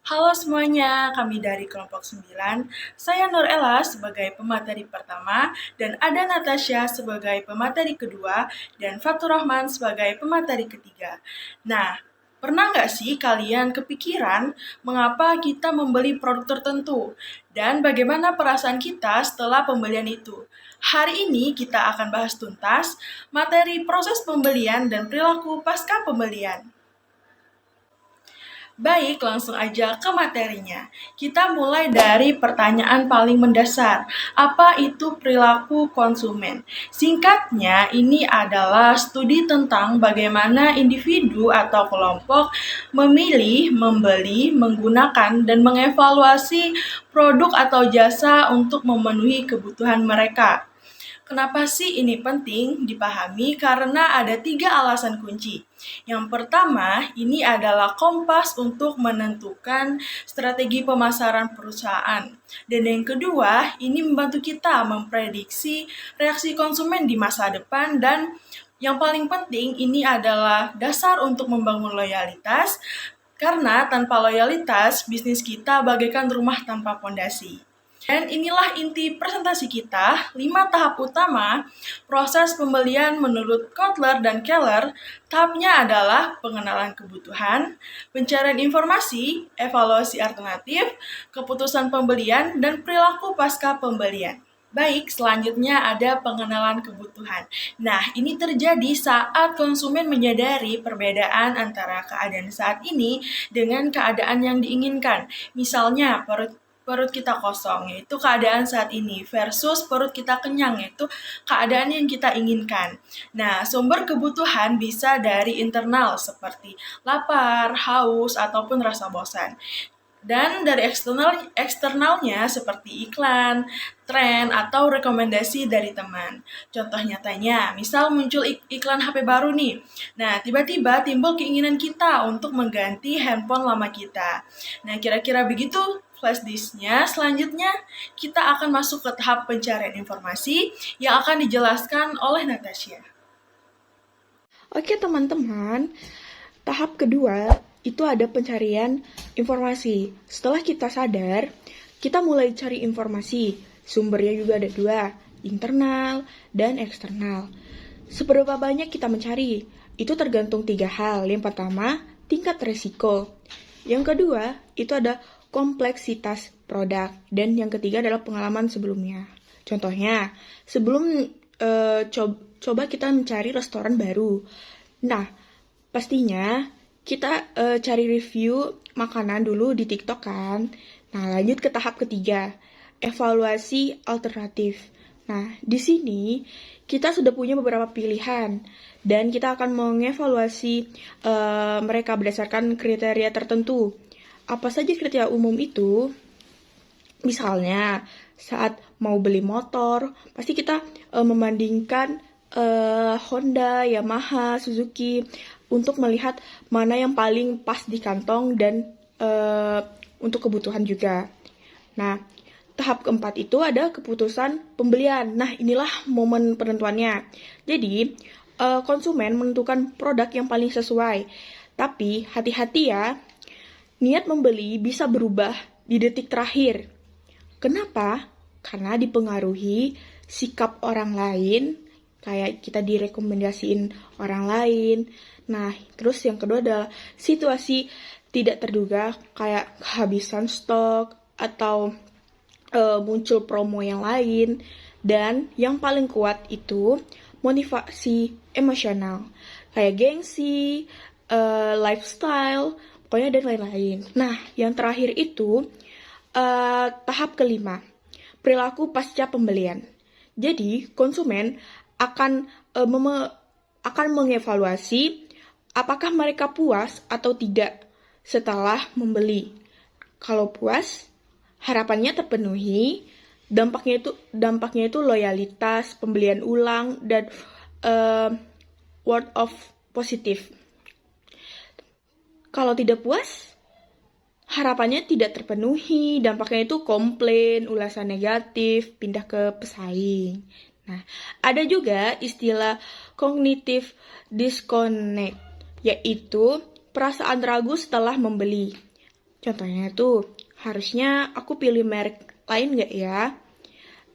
Halo semuanya, kami dari kelompok 9. Saya Nur Ella sebagai pemateri pertama, dan ada Natasha sebagai pemateri kedua, dan Fatur Rahman sebagai pemateri ketiga. Nah, pernah nggak sih kalian kepikiran mengapa kita membeli produk tertentu? Dan bagaimana perasaan kita setelah pembelian itu? Hari ini kita akan bahas tuntas materi proses pembelian dan perilaku pasca pembelian. Baik, langsung aja ke materinya. Kita mulai dari pertanyaan paling mendasar. Apa itu perilaku konsumen? Singkatnya, ini adalah studi tentang bagaimana individu atau kelompok memilih, membeli, menggunakan, dan mengevaluasi produk atau jasa untuk memenuhi kebutuhan mereka. Kenapa sih ini penting dipahami? Karena ada 3 alasan kunci. Yang pertama, ini adalah kompas untuk menentukan strategi pemasaran perusahaan. Dan yang kedua, ini membantu kita memprediksi reaksi konsumen di masa depan. Dan yang paling penting, ini adalah dasar untuk membangun loyalitas. Karena tanpa loyalitas, bisnis kita bagaikan rumah tanpa fondasi. Dan inilah inti presentasi kita, 5 tahap utama proses pembelian menurut Kotler dan Keller. Tahapnya adalah pengenalan kebutuhan, pencarian informasi, evaluasi alternatif, keputusan pembelian, dan perilaku pasca pembelian. Baik, selanjutnya ada pengenalan kebutuhan. Nah, ini terjadi saat konsumen menyadari perbedaan antara keadaan saat ini dengan keadaan yang diinginkan. Misalnya, perut kita kosong, yaitu keadaan saat ini, versus perut kita kenyang, yaitu keadaan yang kita inginkan. Nah, sumber kebutuhan bisa dari internal seperti lapar, haus, ataupun rasa bosan. Dan dari eksternalnya seperti iklan, tren, atau rekomendasi dari teman. Contoh nyatanya, misal muncul iklan HP baru nih. Nah, tiba-tiba timbul keinginan kita untuk mengganti handphone lama kita. Nah, kira-kira begitu flash disknya. Selanjutnya, kita akan masuk ke tahap pencarian informasi yang akan dijelaskan oleh Natasha. Oke teman-teman, tahap kedua itu ada pencarian informasi. Setelah kita sadar, kita mulai cari informasi. Sumbernya juga ada 2, internal dan eksternal. Seberapa banyak kita mencari? Itu tergantung 3 hal. Yang pertama, tingkat resiko. Yang kedua, itu ada kompleksitas produk. Dan yang ketiga adalah pengalaman sebelumnya. Contohnya, sebelum coba kita mencari restoran baru. Nah, pastinya kita cari review makanan dulu di TikTok kan. Nah, lanjut ke tahap ketiga, evaluasi alternatif. Nah, di sini kita sudah punya beberapa pilihan dan kita akan mengevaluasi mereka berdasarkan kriteria tertentu. Apa saja kriteria umum itu? Misalnya, saat mau beli motor, pasti kita membandingkan Honda, Yamaha, Suzuki untuk melihat mana yang paling pas di kantong dan untuk kebutuhan juga. Nah, tahap keempat itu ada keputusan pembelian. Nah, inilah momen penentuannya. Jadi, konsumen menentukan produk yang paling sesuai. Tapi, hati-hati ya, niat membeli bisa berubah di detik terakhir. Kenapa? Karena dipengaruhi sikap orang lain, kayak kita direkomendasiin orang lain. Nah, terus yang kedua adalah situasi tidak terduga, kayak kehabisan stok atau muncul promo yang lain. Dan yang paling kuat itu motivasi emosional, kayak gengsi, lifestyle, pokoknya dan lain-lain. Nah, yang terakhir itu tahap kelima, perilaku pasca pembelian. Jadi, konsumen akan mengevaluasi apakah mereka puas atau tidak setelah membeli. Kalau puas, harapannya terpenuhi, dampaknya itu loyalitas, pembelian ulang, dan word of positif. Kalau tidak puas, harapannya tidak terpenuhi, dampaknya itu komplain, ulasan negatif, pindah ke pesaing. Nah, ada juga istilah cognitive disconnect, yaitu perasaan ragu setelah membeli. Contohnya tuh, harusnya aku pilih merek lain nggak ya?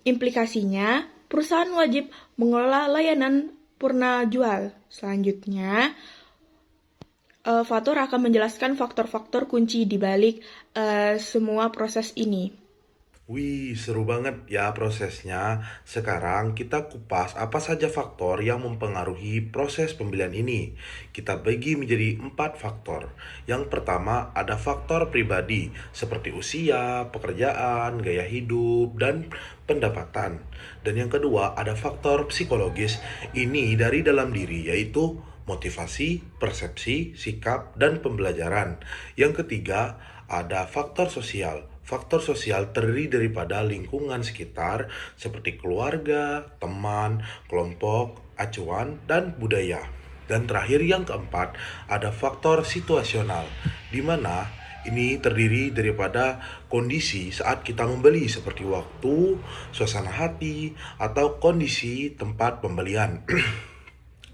Implikasinya, perusahaan wajib mengelola layanan purna jual. Selanjutnya, Fatur akan menjelaskan faktor-faktor kunci di balik semua proses ini. Wih, seru banget ya prosesnya. Sekarang kita kupas apa saja faktor yang mempengaruhi proses pembelian ini. Kita bagi menjadi 4 faktor. Yang pertama ada faktor pribadi, seperti usia, pekerjaan, gaya hidup, dan pendapatan. Dan yang kedua ada faktor psikologis, ini dari dalam diri, yaitu motivasi, persepsi, sikap, dan pembelajaran. Yang ketiga ada faktor sosial. Faktor sosial terdiri daripada lingkungan sekitar seperti keluarga, teman, kelompok, acuan, dan budaya. Dan terakhir yang keempat, ada faktor situasional, di mana ini terdiri daripada kondisi saat kita membeli seperti waktu, suasana hati, atau kondisi tempat pembelian.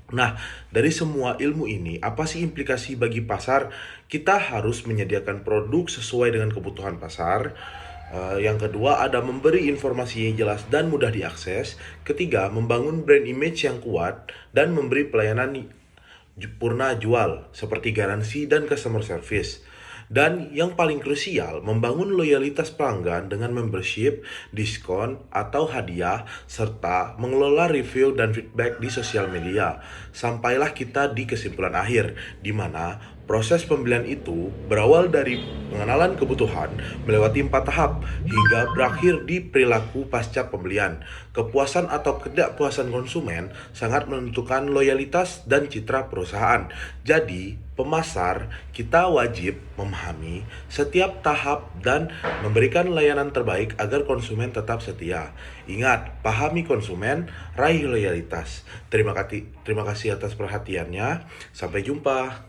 Nah, dari semua ilmu ini, apa sih implikasi bagi pasar? Kita harus menyediakan produk sesuai dengan kebutuhan pasar. Yang kedua, ada memberi informasi yang jelas dan mudah diakses. Ketiga, membangun brand image yang kuat dan memberi pelayanan purna jual seperti garansi dan customer service. Dan yang paling krusial, membangun loyalitas pelanggan dengan membership, diskon, atau hadiah, serta mengelola review dan feedback di sosial media. Sampailah kita di kesimpulan akhir, di mana proses pembelian itu berawal dari pengenalan kebutuhan, melewati 4 tahap, hingga berakhir di perilaku pasca pembelian. Kepuasan atau ketidakpuasan konsumen sangat menentukan loyalitas dan citra perusahaan. Jadi, pemasar, kita wajib memahami setiap tahap dan memberikan layanan terbaik agar konsumen tetap setia. Ingat, pahami konsumen, raih loyalitas. Terima kasih atas perhatiannya. Sampai jumpa.